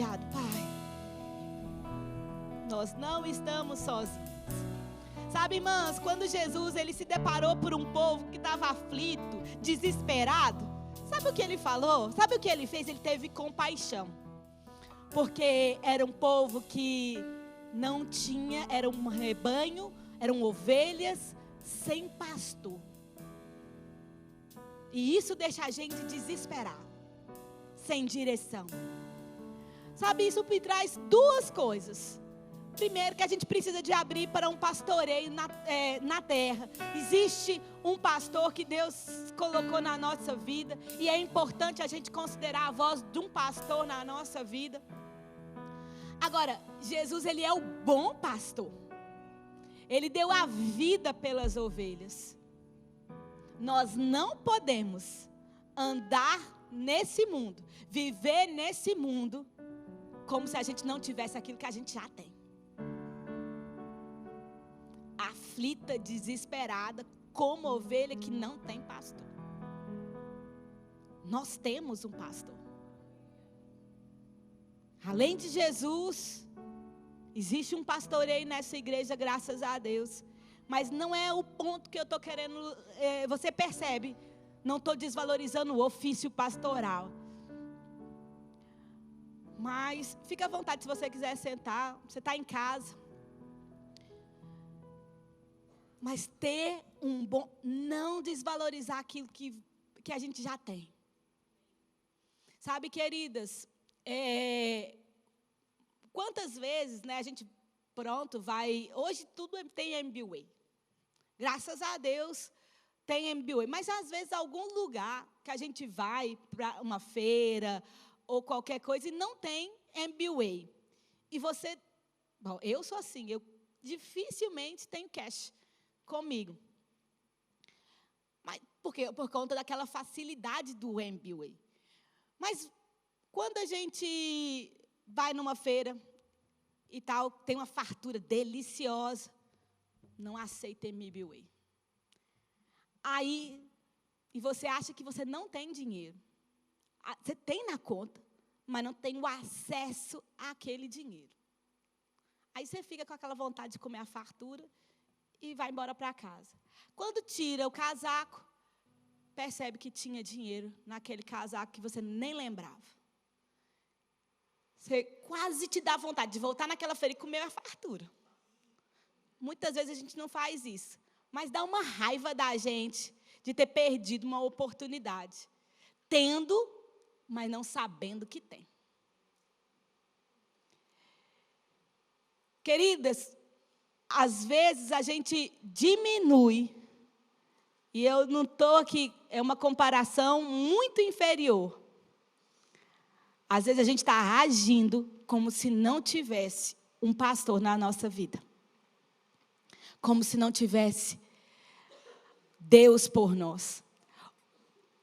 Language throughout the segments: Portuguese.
Obrigado, Pai. Nós não estamos sozinhos. Sabe, irmãs, quando Jesus ele se deparou por um povo que estava aflito, desesperado, sabe o que ele falou? Sabe o que ele fez? Ele teve compaixão. Porque era um povo que não tinha, era um rebanho, eram ovelhas sem pastor. E isso deixa a gente desesperado, sem direção. Sabe, isso me traz duas coisas. Primeiro, que a gente precisa de abrir para um pastoreio na terra. Existe um pastor que Deus colocou na nossa vida. E é importante a gente considerar a voz de um pastor na nossa vida. Agora, Jesus, ele é o bom pastor. Ele deu a vida pelas ovelhas. Nós não podemos andar nesse mundo, viver nesse mundo, como se a gente não tivesse aquilo que a gente já tem. Aflita, desesperada, como ovelha que não tem pastor. Nós temos um pastor. Além de Jesus, existe um pastoreio nessa igreja, graças a Deus. Mas não é o ponto que eu estou querendo. Você percebe? Não estou desvalorizando o ofício pastoral. Mas fica à vontade se você quiser sentar. Você está em casa. Mas ter um bom. Não desvalorizar aquilo que a gente já tem. Sabe, queridas? Quantas vezes, né, a gente vai. Hoje tudo tem MBA. Graças a Deus tem MBA. Mas às vezes algum lugar que a gente vai para uma feira ou qualquer coisa e não tem MBA. E você. Bom, eu sou assim, eu dificilmente tenho cash comigo. Mas por quê? Por conta daquela facilidade do MBA. Mas quando a gente vai numa feira e tal, tem uma fartura deliciosa, não aceita MBA. Aí, e você acha que você não tem dinheiro. Você tem na conta, mas não tem o acesso àquele dinheiro. Aí você fica com aquela vontade de comer a fartura e vai embora para casa. Quando tira o casaco, percebe que tinha dinheiro naquele casaco que você nem lembrava. Você quase te dá vontade de voltar naquela feira e comer a fartura. Muitas vezes a gente não faz isso. Mas dá uma raiva da gente de ter perdido uma oportunidade. Tendo, mas não sabendo que tem. Queridas, às vezes a gente diminui. E eu não estou aqui, é uma comparação muito inferior. Às vezes a gente está agindo como se não tivesse um pastor na nossa vida. Como se não tivesse Deus por nós.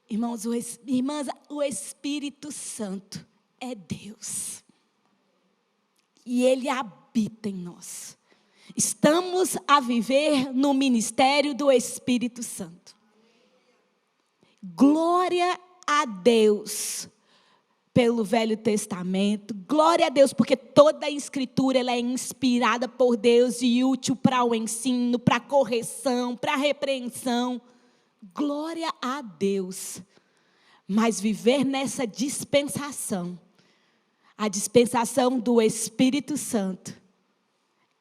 Irmãos, irmãs, o Espírito Santo é Deus. E Ele habita em nós. Estamos a viver no ministério do Espírito Santo. Glória a Deus pelo Velho Testamento. Glória a Deus, porque toda a Escritura ela é inspirada por Deus e útil para o ensino, para a correção, para a repreensão. Glória a Deus. Mas viver nessa dispensação, a dispensação do Espírito Santo,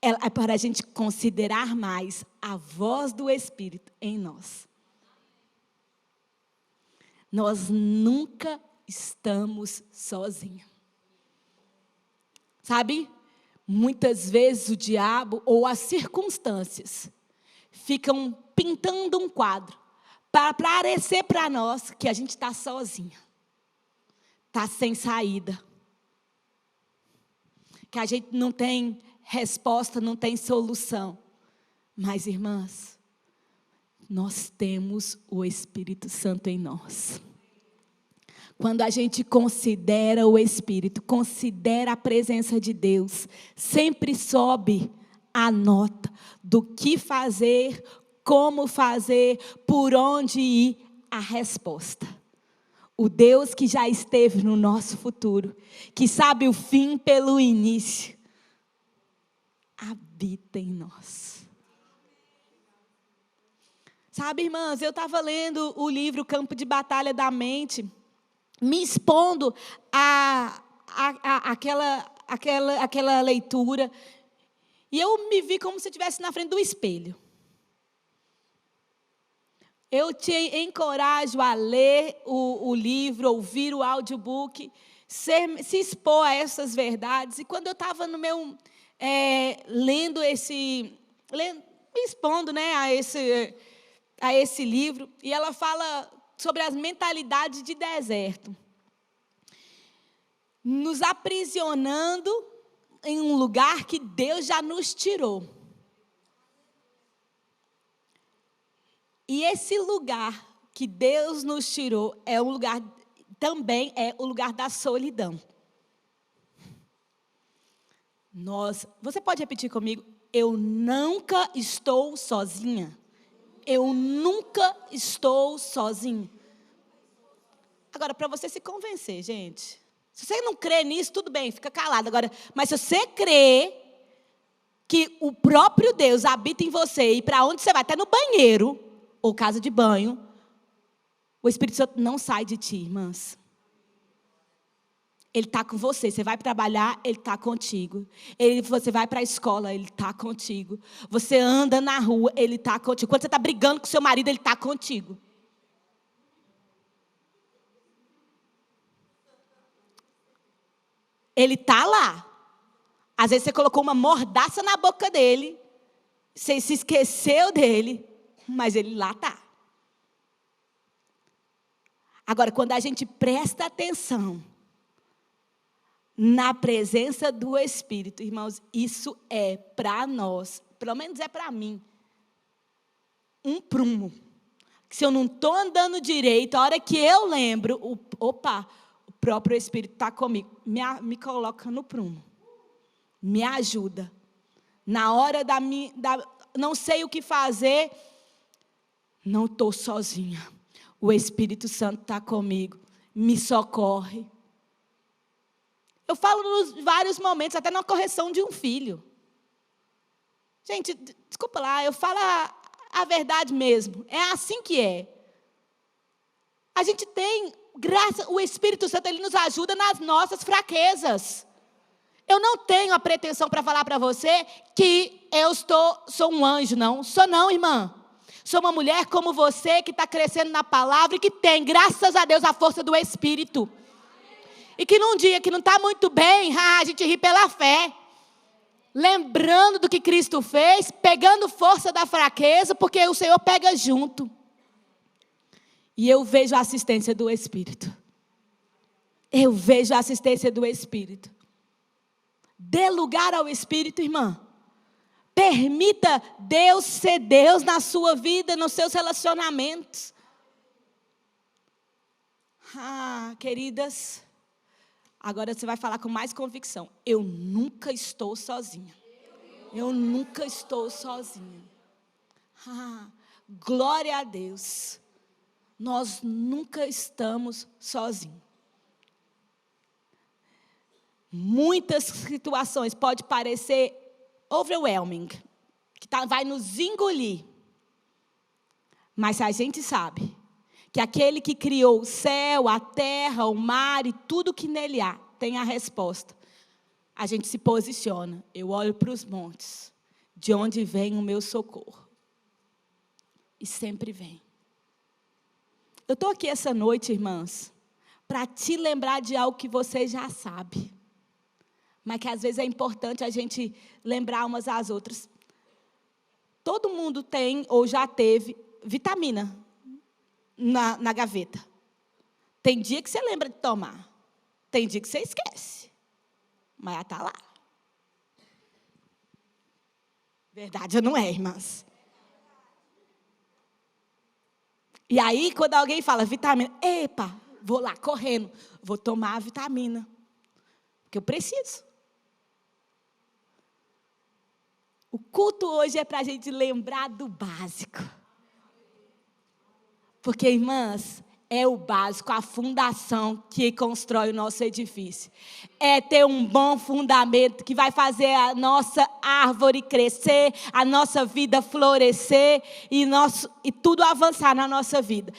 é para a gente considerar mais a voz do Espírito em nós. Nós nunca estamos sozinhos. Sabe? Muitas vezes o diabo ou as circunstâncias ficam pintando um quadro para parecer para nós que a gente está sozinha. Está sem saída. Que a gente não tem resposta, não tem solução. Mas, irmãs, nós temos o Espírito Santo em nós. Quando a gente considera o Espírito, considera a presença de Deus, sempre sobe a nota do que fazer, como fazer, por onde ir, a resposta. O Deus que já esteve no nosso futuro, que sabe o fim pelo início, habita em nós. Sabe, irmãs, eu estava lendo o livro Campo de Batalha da Mente, me expondo àquela leitura, e eu me vi como se eu estivesse na frente do espelho. Eu te encorajo a ler o livro, ouvir o audiobook, se expor a essas verdades. E quando eu estava no meu me expondo, né, a esse livro, e ela fala sobre as mentalidades de deserto, nos aprisionando em um lugar que Deus já nos tirou. E esse lugar que Deus nos tirou também é o lugar da solidão. Você pode repetir comigo? Eu nunca estou sozinha. Eu nunca estou sozinho. Agora, para você se convencer, gente, se você não crê nisso, tudo bem, fica calado. Agora, mas se você crê que o próprio Deus habita em você, e para onde você vai, até no banheiro ou casa de banho, o Espírito Santo não sai de ti, irmãs. Ele está com você. Você vai trabalhar, Ele está contigo. Você vai para a escola, Ele está contigo. Você anda na rua, Ele está contigo. Quando você está brigando com seu marido, Ele está contigo. Ele está lá. Às vezes você colocou uma mordaça na boca dele, você se esqueceu dele, mas Ele lá está. Agora, quando a gente presta atenção na presença do Espírito, irmãos, isso é para nós, pelo menos é para mim, um prumo. Se eu não estou andando direito, a hora que eu lembro, o próprio Espírito está comigo, me coloca no prumo, me ajuda. Na hora não sei o que fazer, não estou sozinha. O Espírito Santo está comigo, me socorre. Eu falo nos vários momentos, até na correção de um filho. Gente, desculpa lá, eu falo a verdade mesmo. É assim que é. A gente tem, o Espírito Santo, Ele nos ajuda nas nossas fraquezas. Eu não tenho a pretensão para falar para você que sou um anjo, não. Sou não, irmã. Sou uma mulher como você, que está crescendo na palavra e que tem, graças a Deus, a força do Espírito. E que num dia que não está muito bem, a gente ri pela fé. Lembrando do que Cristo fez, pegando força da fraqueza, porque o Senhor pega junto. E eu vejo a assistência do Espírito. Eu vejo a assistência do Espírito. Dê lugar ao Espírito, irmã. Permita Deus ser Deus na sua vida, nos seus relacionamentos. Queridas, agora você vai falar com mais convicção. Eu nunca estou sozinha. Eu nunca estou sozinha. Glória a Deus. Nós nunca estamos sozinhos. Muitas situações podem parecer overwhelming, que vai nos engolir. Mas se a gente sabe que aquele que criou o céu, a terra, o mar e tudo que nele há, tem a resposta, a gente se posiciona. Eu olho para os montes, de onde vem o meu socorro. E sempre vem. Eu estou aqui essa noite, irmãs, para te lembrar de algo que você já sabe. Mas que às vezes é importante a gente lembrar umas às outras. Todo mundo tem ou já teve vitamina na gaveta. Tem dia que você lembra de tomar. Tem dia que você esquece. Mas ela está lá. Verdade ou não é, irmãs? E aí, quando alguém fala vitamina, epa, vou lá correndo, vou tomar a vitamina. Porque eu preciso. O culto hoje é para a gente lembrar do básico. Porque, irmãs, É o básico, a fundação que constrói o nosso edifício. É ter um bom fundamento que vai fazer a nossa árvore crescer, a nossa vida florescer e tudo avançar na nossa vida.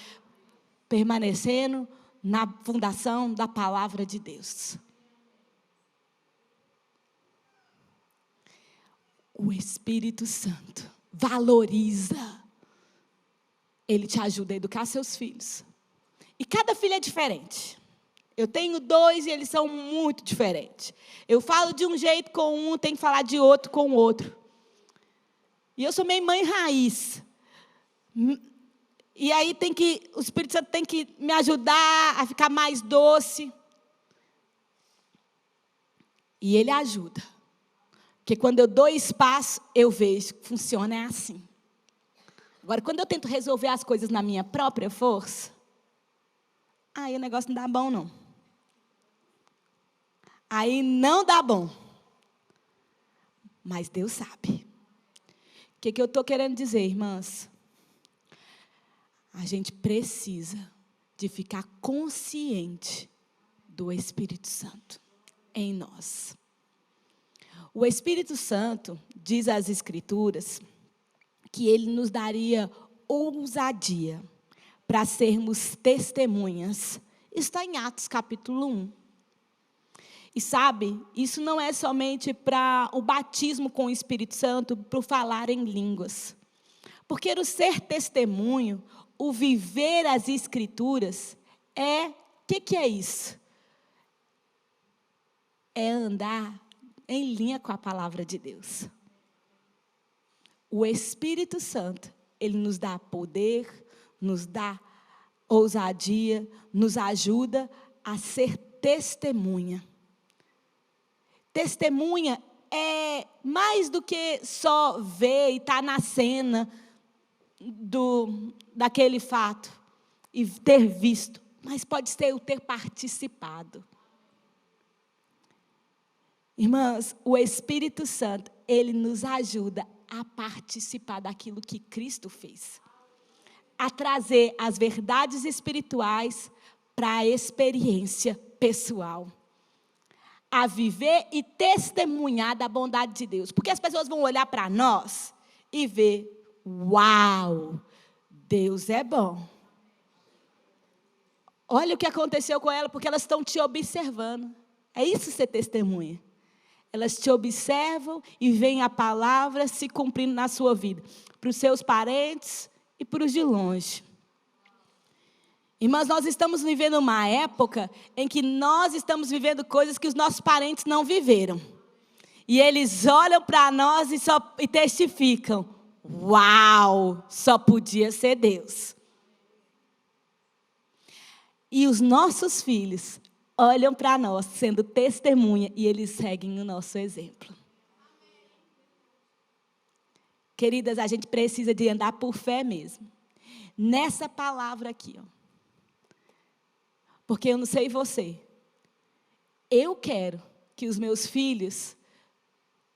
Permanecendo na fundação da palavra de Deus. O Espírito Santo valoriza. Ele te ajuda a educar seus filhos. E cada filho é diferente. Eu tenho 2 e eles são muito diferentes. Eu falo de um jeito com um, tenho que falar de outro com o outro. E eu sou meio mãe raiz. E aí o Espírito Santo tem que me ajudar a ficar mais doce. E ele ajuda. Porque quando eu dou espaço, eu vejo que funciona assim. Agora, quando eu tento resolver as coisas na minha própria força, aí o negócio não dá bom, não. Aí não dá bom. Mas Deus sabe. O que eu estou querendo dizer, irmãs? A gente precisa de ficar consciente do Espírito Santo em nós. O Espírito Santo, diz as Escrituras, que ele nos daria ousadia para sermos testemunhas. Está em Atos capítulo 1. E sabe, isso não é somente para o batismo com o Espírito Santo, para o falar em línguas. Porque o ser testemunho, o viver as Escrituras, o que é isso? É andar em linha com a palavra de Deus. O Espírito Santo, ele nos dá poder, nos dá ousadia, nos ajuda a ser testemunha. Testemunha é mais do que só ver e estar na cena daquele fato e ter visto, mas pode ser o ter participado. Irmãs, o Espírito Santo, ele nos ajuda a participar daquilo que Cristo fez. A trazer as verdades espirituais para a experiência pessoal. A viver e testemunhar da bondade de Deus. Porque as pessoas vão olhar para nós e ver, uau, Deus é bom. Olha o que aconteceu com ela, porque elas estão te observando. É isso ser testemunha. Elas te observam e veem a palavra se cumprindo na sua vida. Para os seus parentes e para os de longe. Irmãs, nós estamos vivendo uma época em que nós estamos vivendo coisas que os nossos parentes não viveram. E eles olham para nós e testificam. Uau, só podia ser Deus. E os nossos filhos olham para nós, sendo testemunha, e eles seguem o nosso exemplo. Queridas, a gente precisa de andar por fé mesmo. Nessa palavra aqui, ó. Porque eu não sei você. Eu quero que os meus filhos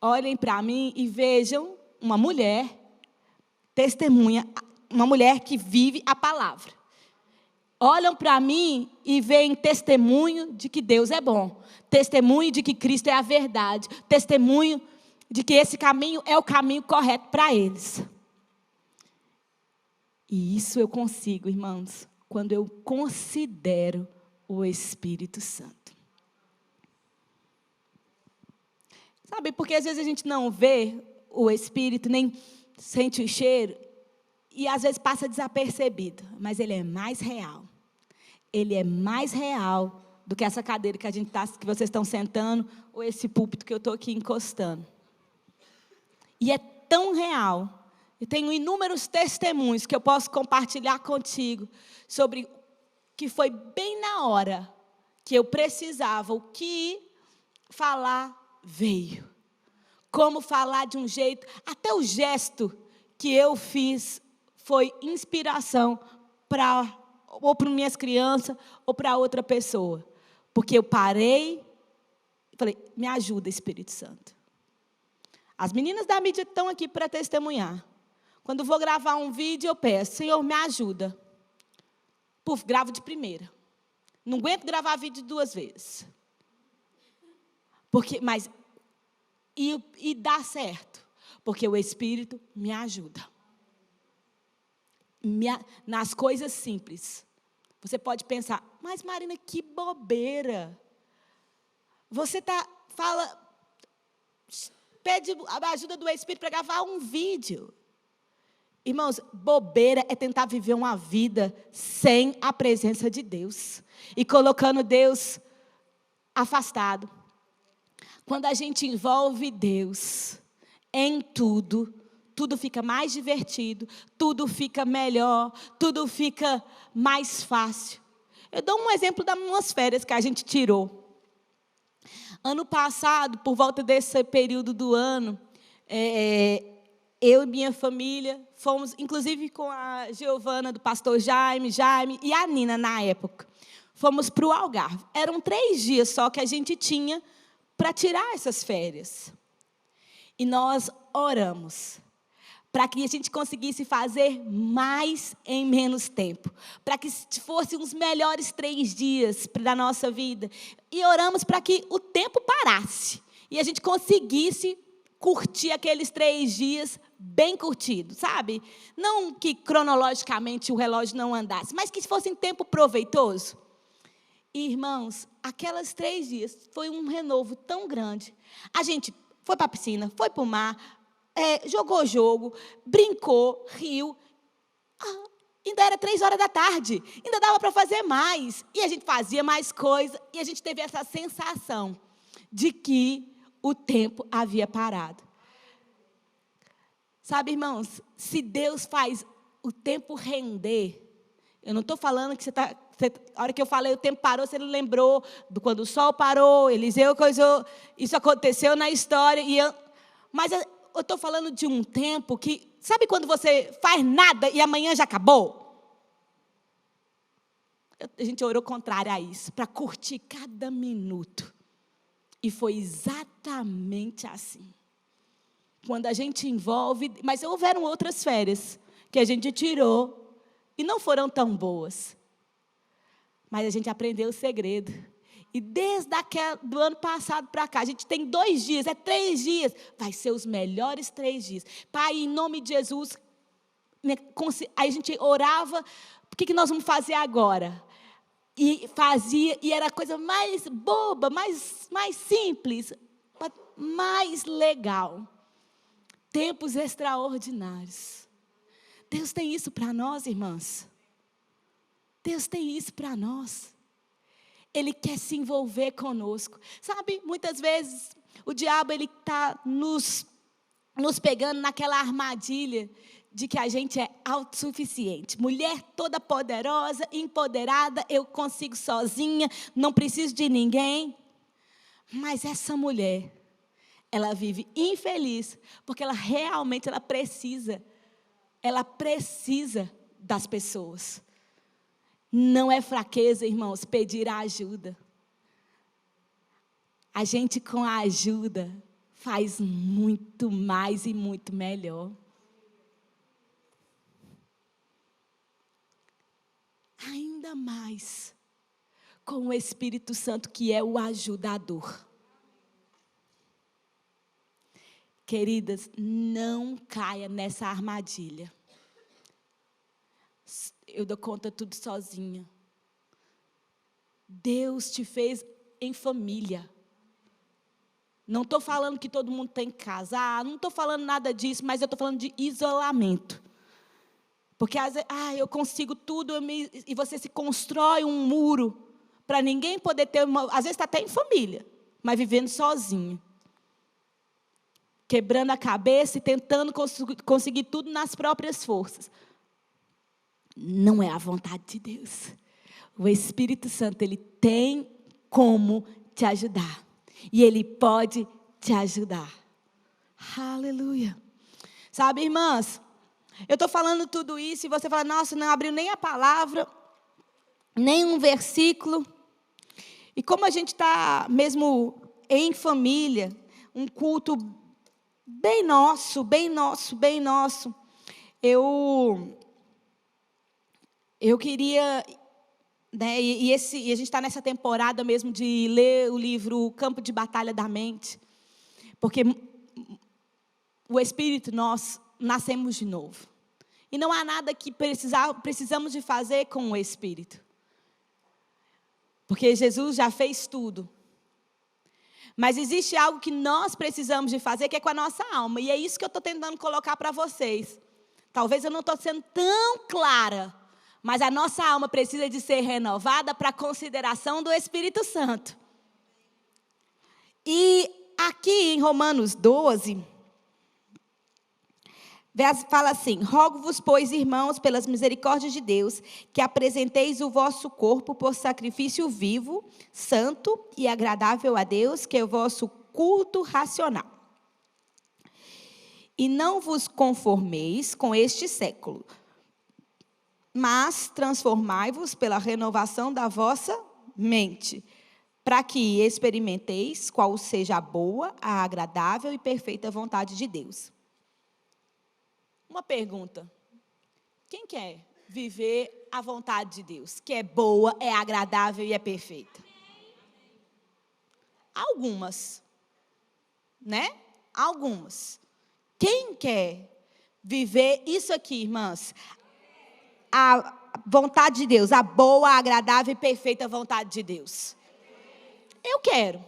olhem para mim e vejam uma mulher testemunha, uma mulher que vive a palavra. Olham para mim e veem testemunho de que Deus é bom. Testemunho de que Cristo é a verdade. Testemunho de que esse caminho é o caminho correto para eles. E isso eu consigo, irmãos, quando eu considero o Espírito Santo. Sabe, porque às vezes a gente não vê o Espírito, nem sente o cheiro, e às vezes passa desapercebido, mas ele é mais real. Ele é mais real do que essa cadeira que vocês estão sentando, ou esse púlpito que eu estou aqui encostando. E é tão real. Eu tenho inúmeros testemunhos que eu posso compartilhar contigo sobre que foi bem na hora que eu precisava, o que falar veio. Como falar de um jeito, até o gesto que eu fiz foi inspiração ou para minhas crianças, ou para outra pessoa. Porque eu parei e falei, me ajuda, Espírito Santo. As meninas da mídia estão aqui para testemunhar. Quando vou gravar um vídeo, eu peço, Senhor, me ajuda. Puf, gravo de primeira. Não aguento gravar vídeo 2 vezes. E dá certo. Porque o Espírito me ajuda. Nas coisas simples. Você pode pensar, mas Marina, que bobeira. Você pede a ajuda do Espírito para gravar um vídeo. Irmãos, bobeira é tentar viver uma vida sem a presença de Deus. E colocando Deus afastado. Quando a gente envolve Deus em tudo, tudo fica mais divertido, tudo fica melhor, tudo fica mais fácil. Eu dou um exemplo das umas férias que a gente tirou. Ano passado, por volta desse período do ano, eu e minha família fomos, inclusive com a Giovana, do pastor Jaime e a Nina, na época. Fomos para o Algarve. Eram 3 dias só que a gente tinha para tirar essas férias. E nós oramos para que a gente conseguisse fazer mais em menos tempo. Para que fossem os melhores 3 dias da nossa vida. E oramos para que o tempo parasse. E a gente conseguisse curtir aqueles 3 dias bem curtidos, sabe? Não que cronologicamente o relógio não andasse, mas que fosse em tempo proveitoso. E, irmãos, aquelas 3 dias foi um renovo tão grande. A gente foi para a piscina, foi para o mar, jogou jogo, brincou, riu. Ainda era 3 horas da tarde, ainda dava para fazer mais. E a gente fazia mais coisa, e a gente teve essa sensação de que o tempo havia parado. Sabe, irmãos, se Deus faz o tempo render, eu não estou falando que a hora que eu falei o tempo parou, você lembrou do quando o sol parou, Eliseu coisou, isso aconteceu na história. Mas eu estou falando de um tempo que, sabe quando você faz nada e amanhã já acabou? A gente orou contrário a isso, para curtir cada minuto. E foi exatamente assim. Quando a gente envolve, mas houveram outras férias que a gente tirou e não foram tão boas. Mas a gente aprendeu o segredo. E desde do ano passado para cá, a gente tem 2 dias, 3 dias. Vai ser os melhores 3 dias. Pai, em nome de Jesus, aí a gente orava, o que nós vamos fazer agora? E fazia, e era a coisa mais boba, mais simples, mais legal. Tempos extraordinários. Deus tem isso para nós, irmãs. Deus tem isso para nós. Ele quer se envolver conosco. Sabe, muitas vezes o diabo está nos pegando naquela armadilha de que a gente é autossuficiente. Mulher toda poderosa, empoderada, eu consigo sozinha, não preciso de ninguém. Mas essa mulher, ela vive infeliz, porque ela realmente precisa das pessoas. Não é fraqueza, irmãos, pedir a ajuda. A gente com a ajuda faz muito mais e muito melhor. Ainda mais com o Espírito Santo, que é o ajudador. Queridas, não caia nessa armadilha. Eu dou conta tudo sozinha. Deus te fez em família. Não estou falando que todo mundo tem que casar, não estou falando nada disso, mas eu estou falando de isolamento. Porque às vezes, eu consigo tudo, e você se constrói um muro para ninguém poder ter às vezes está até em família, mas vivendo sozinho. Quebrando a cabeça e tentando conseguir tudo nas próprias forças. Não é a vontade de Deus. O Espírito Santo, ele tem como te ajudar. E ele pode te ajudar. Aleluia. Sabe, irmãs, eu estou falando tudo isso e você fala, nossa, não abriu nem a palavra, nem um versículo. E como a gente está mesmo em família, um culto bem nosso, eu queria né? E a gente está nessa temporada mesmo de ler o livro Campo de Batalha da Mente, porque o Espírito, nós nascemos de novo. E não há nada que precisamos de fazer com o Espírito. Porque Jesus já fez tudo. Mas existe algo que nós precisamos de fazer, que é com a nossa alma. E é isso que eu estou tentando colocar para vocês. Talvez eu não estou sendo tão clara, mas a nossa alma precisa de ser renovada para a consideração do Espírito Santo. E aqui em Romanos 12... fala assim: rogo-vos, pois, irmãos, pelas misericórdias de Deus, que apresenteis o vosso corpo por sacrifício vivo, santo e agradável a Deus, que é o vosso culto racional. E não vos conformeis com este século, mas transformai-vos pela renovação da vossa mente, para que experimenteis qual seja a boa, a agradável e perfeita vontade de Deus. Uma pergunta: quem quer viver a vontade de Deus, que é boa, é agradável e é perfeita? Algumas, né? Algumas. Quem quer viver isso aqui, irmãs? A vontade de Deus, a boa, agradável e perfeita vontade de Deus. Eu quero.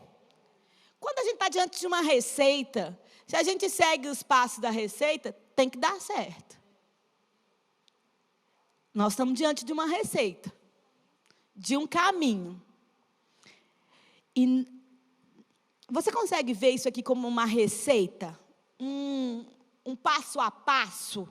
Quando a gente está diante de uma receita, se a gente segue os passos da receita, tem que dar certo. Nós estamos diante de uma receita, de um caminho. E você consegue ver isso aqui como uma receita? Um passo a passo?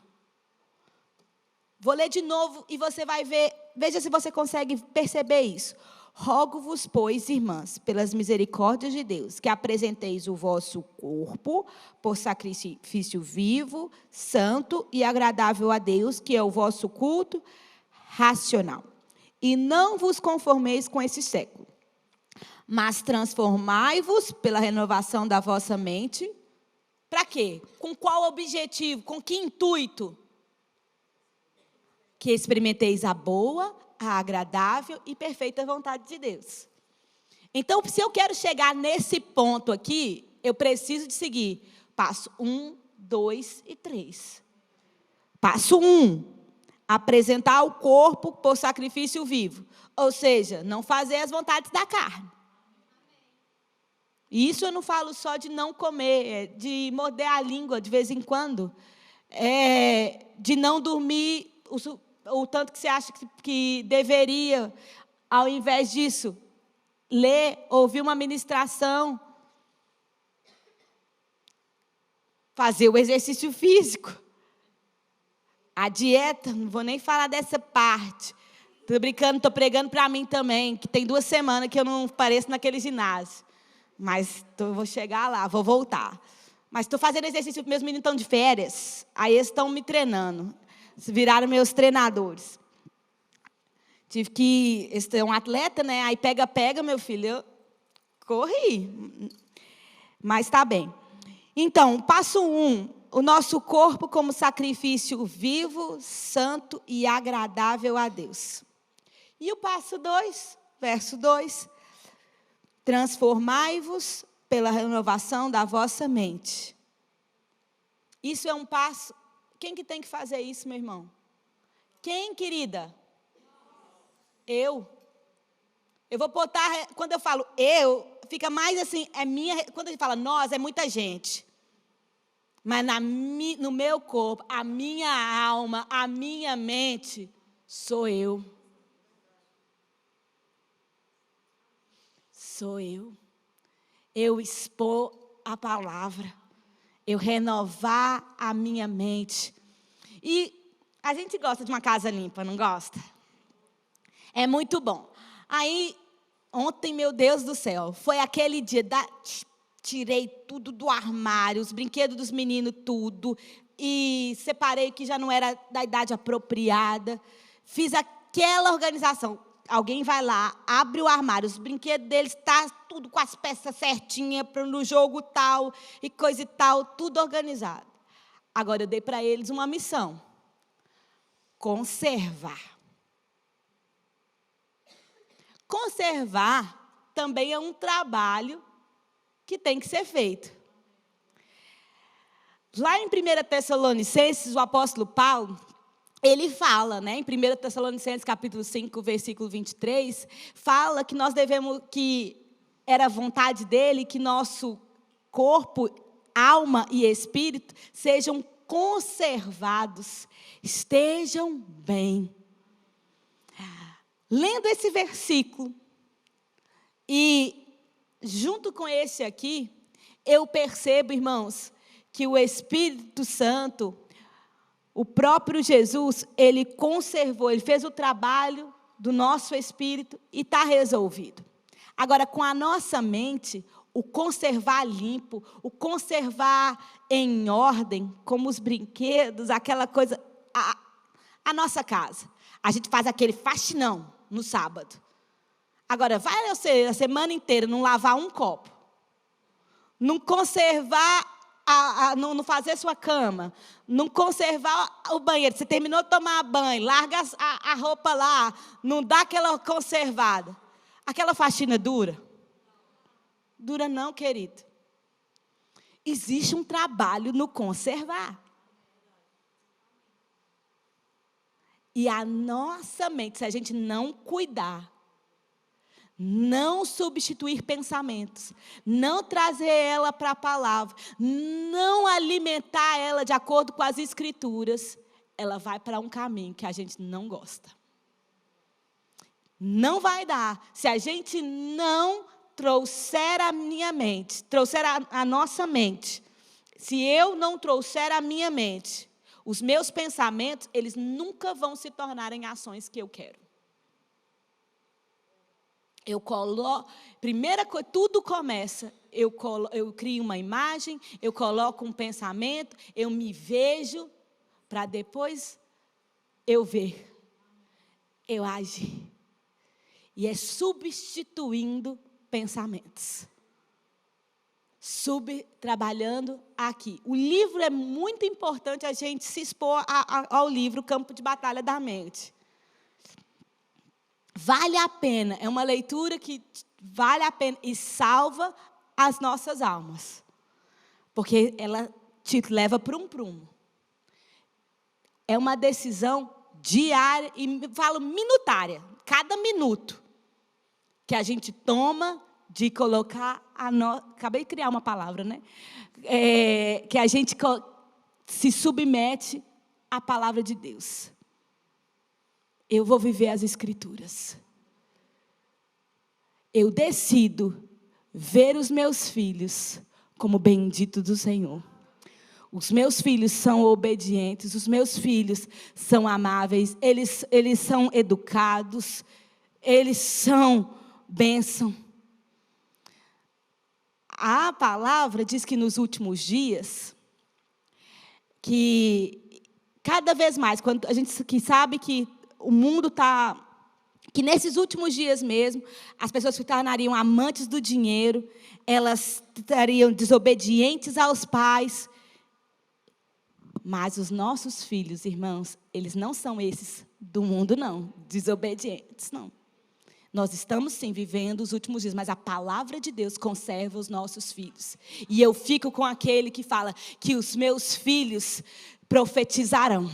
Vou ler de novo e você vai ver, veja se você consegue perceber isso. Rogo-vos, pois, irmãs, pelas misericórdias de Deus, que apresenteis o vosso corpo por sacrifício vivo, santo e agradável a Deus, que é o vosso culto racional. E não vos conformeis com esse século, mas transformai-vos pela renovação da vossa mente. Para quê? Com qual objetivo? Com que intuito? Que experimenteis a boa, a agradável e perfeita vontade de Deus. Então, se eu quero chegar nesse ponto aqui, eu preciso de seguir passo 1, 2 e 3. Passo 1, apresentar o corpo por sacrifício vivo. Ou seja, não fazer as vontades da carne. E isso eu não falo só de não comer, de morder a língua de vez em quando, de não dormir o tanto que você acha que deveria, ao invés disso, ler, ouvir uma ministração, fazer o exercício físico, a dieta, não vou nem falar dessa parte. Estou brincando, estou pregando para mim também, que tem 2 semanas que eu não apareço naquele ginásio. Mas vou chegar lá, vou voltar. Mas estou fazendo exercício, meus meninos estão de férias, aí eles estão me treinando. Viraram meus treinadores. Tive que... Esse é um atleta, né? Aí pega, meu filho. Eu corri. Mas está bem. Então, passo 1. O nosso corpo como sacrifício vivo, santo e agradável a Deus. E o passo 2, verso 2. Transformai-vos pela renovação da vossa mente. Isso é um passo... Quem que tem que fazer isso, meu irmão? Quem, querida? Eu. Eu vou botar, quando eu falo eu, fica mais assim, é minha, quando a gente fala nós, é muita gente. Mas no meu corpo, a minha alma, a minha mente, sou eu. Sou eu. Eu expor a palavra. Eu renovar a minha mente. E a gente gosta de uma casa limpa, não gosta? É muito bom. Aí, ontem, meu Deus do céu, foi aquele dia, tirei tudo do armário, os brinquedos dos meninos, tudo, e separei que já não era da idade apropriada. Fiz aquela organização. Alguém vai lá, abre o armário, os brinquedos deles tá tudo com as peças certinhas no jogo tal e coisa e tal, tudo organizado. Agora eu dei para eles uma missão: conservar. conservar também é um trabalho que tem que ser feito. Lá em 1 Tessalonicenses, o apóstolo Paulo, ele fala, né, em 1 Tessalonicenses, capítulo 5, versículo 23, fala que nós devemos, que era a vontade dele, que nosso corpo, alma e espírito sejam conservados, estejam bem. Lendo esse versículo, e junto com esse aqui, eu percebo, irmãos, que o Espírito Santo, o próprio Jesus, ele conservou, ele fez o trabalho do nosso espírito e está resolvido. Agora, com a nossa mente, o conservar limpo, o conservar em ordem, como os brinquedos, aquela coisa, a nossa casa. A gente faz aquele faxinão no sábado. Agora, vai você a semana inteira não lavar um copo, não conservar, não fazer sua cama, não conservar o banheiro. Você terminou de tomar banho, larga a roupa lá, não dá aquela conservada. Aquela faxina dura? Dura não, querido. Existe um trabalho no conservar. E a nossa mente, se a gente não cuidar, não substituir pensamentos, não trazer ela para a palavra, não alimentar ela de acordo com as escrituras, ela vai para um caminho que a gente não gosta. Não vai dar. Se a gente não trouxer a minha mente, trouxer a nossa mente, se eu não trouxer a minha mente, os meus pensamentos, eles nunca vão se tornar em ações que eu quero. Eu coloco, primeira coisa, tudo começa, eu crio uma imagem, eu coloco um pensamento, eu me vejo, para depois eu ver, eu agir. E é substituindo pensamentos. Trabalhando aqui. O livro é muito importante a gente se expor ao livro Campo de Batalha da Mente. Vale a pena, é uma leitura que vale a pena e salva as nossas almas. Porque ela te leva para um prumo. É uma decisão diária, e falo minutária, cada minuto que a gente toma de colocar acabei de criar uma palavra, né? Que a gente se submete à palavra de Deus. Eu vou viver as Escrituras. Eu decido ver os meus filhos como benditos do Senhor. Os meus filhos são obedientes, os meus filhos são amáveis, eles são educados, eles são bênção. A palavra diz que nos últimos dias, que cada vez mais, quando a gente sabe que o mundo está, que nesses últimos dias mesmo, as pessoas se tornariam amantes do dinheiro, elas estariam desobedientes aos pais. Mas os nossos filhos, irmãos, eles não são esses do mundo, não, desobedientes, não. Nós estamos, sim, vivendo os últimos dias, mas a palavra de Deus conserva os nossos filhos. E eu fico com aquele que fala que os meus filhos profetizarão.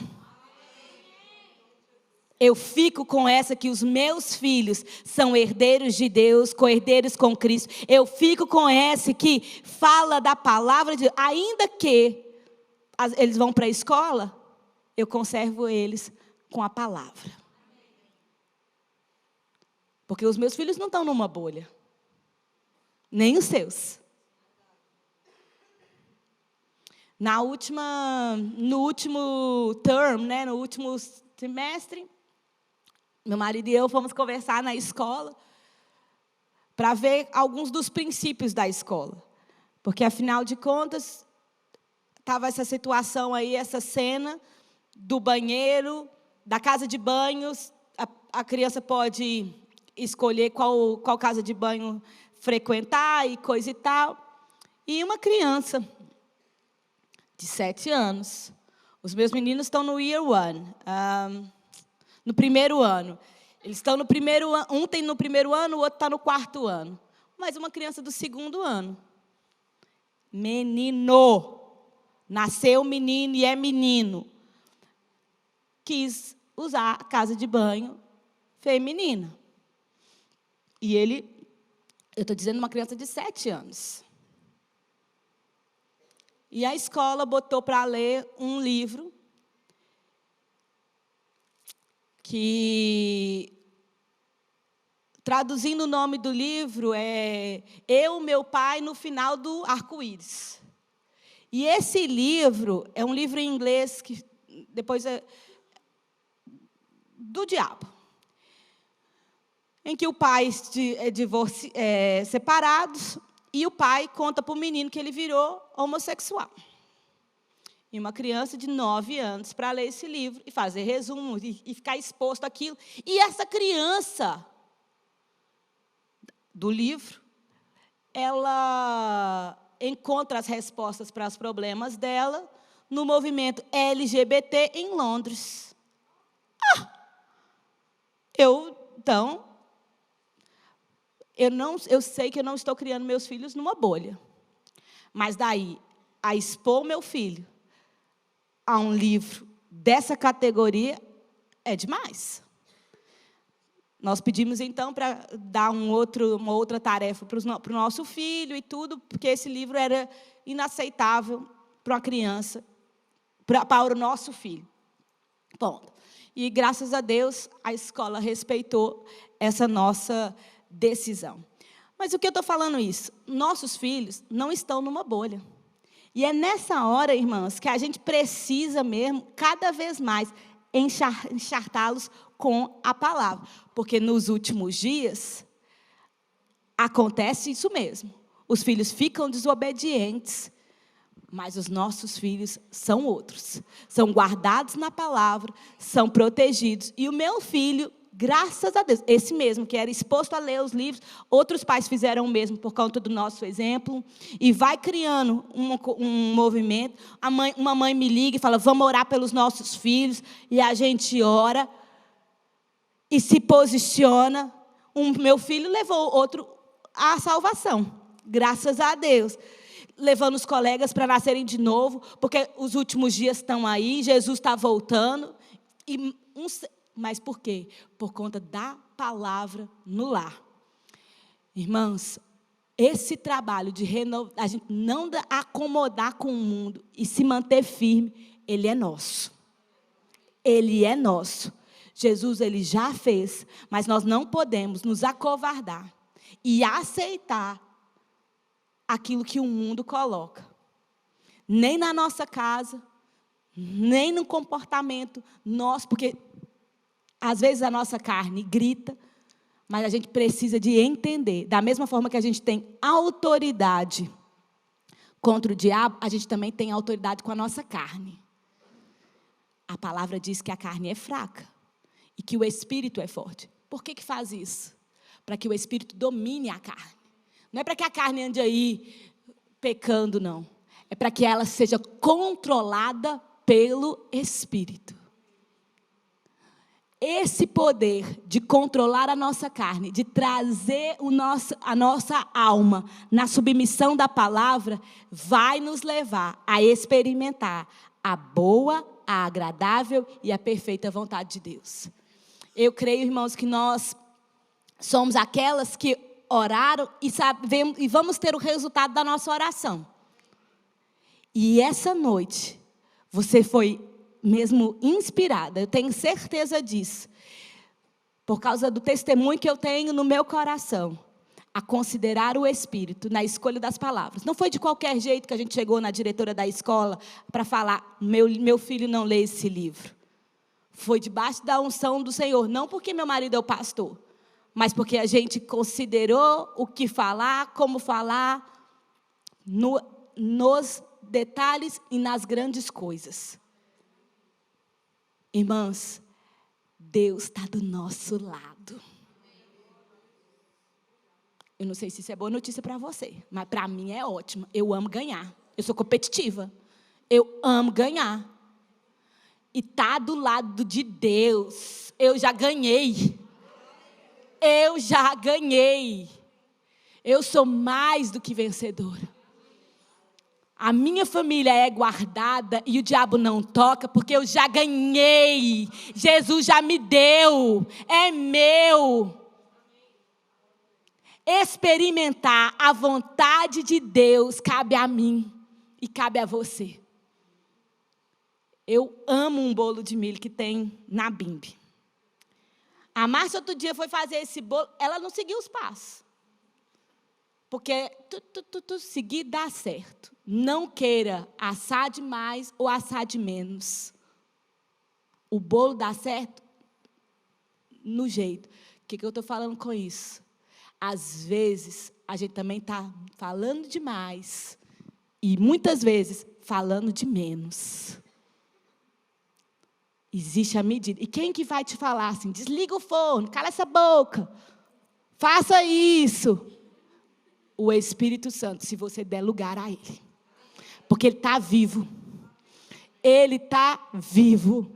Eu fico com essa que os meus filhos são herdeiros de Deus, co-herdeiros com Cristo. Eu fico com essa que fala da palavra de Deus. Ainda que eles vão para a escola, eu conservo eles com a palavra. Porque os meus filhos não estão numa bolha. Nem os seus. No último term, né, no último trimestre, meu marido e eu fomos conversar na escola para ver alguns dos princípios da escola. Porque, afinal de contas, estava essa situação aí, essa cena do banheiro, da casa de banhos. A criança pode escolher qual casa de banho frequentar e coisa e tal. E uma criança de 7 anos. Os meus meninos estão no year one, no primeiro ano. Eles estão no primeiro ano, um tem no primeiro ano, o outro está no quarto ano. Mas uma criança do segundo ano. Menino. Nasceu menino e é menino. Quis usar a casa de banho feminina. E ele, eu estou dizendo uma criança de 7 anos. E a escola botou para ler um livro que, traduzindo o nome do livro, é Eu, Meu Pai, no Final do Arco-Íris. E esse livro é um livro em inglês que depois é do diabo, em que o pai é separados e o pai conta para o menino que ele virou homossexual. E uma criança de 9 anos para ler esse livro e fazer resumo e ficar exposto àquilo. E essa criança do livro, ela encontra as respostas para os problemas dela no movimento LGBT em Londres. Então, eu sei que eu não estou criando meus filhos numa bolha. Mas daí, a expor meu filho a um livro dessa categoria é demais. Nós pedimos, então, para dar uma outra tarefa para o nosso filho e tudo, porque esse livro era inaceitável para uma criança, para o nosso filho. Ponto. E, graças a Deus, a escola respeitou essa nossa decisão. Mas o que eu estou falando isso? Nossos filhos não estão numa bolha. E é nessa hora, irmãs, que a gente precisa mesmo, cada vez mais, enchartá-los com a palavra. Porque nos últimos dias, acontece isso mesmo. Os filhos ficam desobedientes, mas os nossos filhos são outros. São guardados na palavra, são protegidos. E o meu filho, graças a Deus, esse mesmo que era exposto a ler os livros, outros pais fizeram o mesmo por conta do nosso exemplo, e vai criando um movimento. Uma mãe me liga e fala, vamos orar pelos nossos filhos, e a gente ora, e se posiciona. Meu filho levou outro à salvação, graças a Deus. Levando os colegas para nascerem de novo, porque os últimos dias estão aí, Jesus está voltando. Mas por quê? Por conta da palavra no lar. Irmãos, esse trabalho de renovar, a gente não acomodar com o mundo e se manter firme, ele é nosso. Ele é nosso. Jesus, ele já fez, mas nós não podemos nos acovardar e aceitar aquilo que o mundo coloca. Nem na nossa casa, nem no comportamento nosso, porque às vezes a nossa carne grita, mas a gente precisa de entender. Da mesma forma que a gente tem autoridade contra o diabo, a gente também tem autoridade com a nossa carne. A palavra diz que a carne é fraca e que o espírito é forte. Por que faz isso? Para que o espírito domine a carne. Não é para que a carne ande aí pecando, não. É para que ela seja controlada pelo Espírito. Esse poder de controlar a nossa carne, de trazer a nossa alma na submissão da palavra, vai nos levar a experimentar a boa, a agradável e a perfeita vontade de Deus. Eu creio, irmãos, que nós somos aquelas que oraram e vamos ter o resultado da nossa oração. E essa noite, você foi mesmo inspirada, eu tenho certeza disso, por causa do testemunho que eu tenho no meu coração, a considerar o Espírito na escolha das palavras. Não foi de qualquer jeito que a gente chegou na diretora da escola para falar, meu filho não lê esse livro. Foi debaixo da unção do Senhor, não porque meu marido é o pastor, mas porque a gente considerou o que falar, como falar, nos detalhes e nas grandes coisas. Irmãs, Deus está do nosso lado. Eu não sei se isso é boa notícia para você, mas para mim é ótimo. Eu amo ganhar. Eu sou competitiva. Eu amo ganhar. E está do lado de Deus. Eu já ganhei. Eu já ganhei. Eu sou mais do que vencedora. A minha família é guardada e o diabo não toca, porque eu já ganhei. Jesus já me deu. É meu. Experimentar a vontade de Deus cabe a mim e cabe a você. Eu amo um bolo de milho que tem na Bimbi. A Márcia outro dia foi fazer esse bolo, ela não seguiu os passos. Porque seguir dá certo. Não queira assar demais ou assar de menos. O bolo dá certo no jeito. O que eu estou falando com isso? Às vezes, a gente também está falando demais. E muitas vezes, falando de menos. Existe a medida. E quem que vai te falar assim? Desliga o forno, cala essa boca. Faça isso. O Espírito Santo, se você der lugar a Ele. Porque Ele está vivo. Ele está vivo.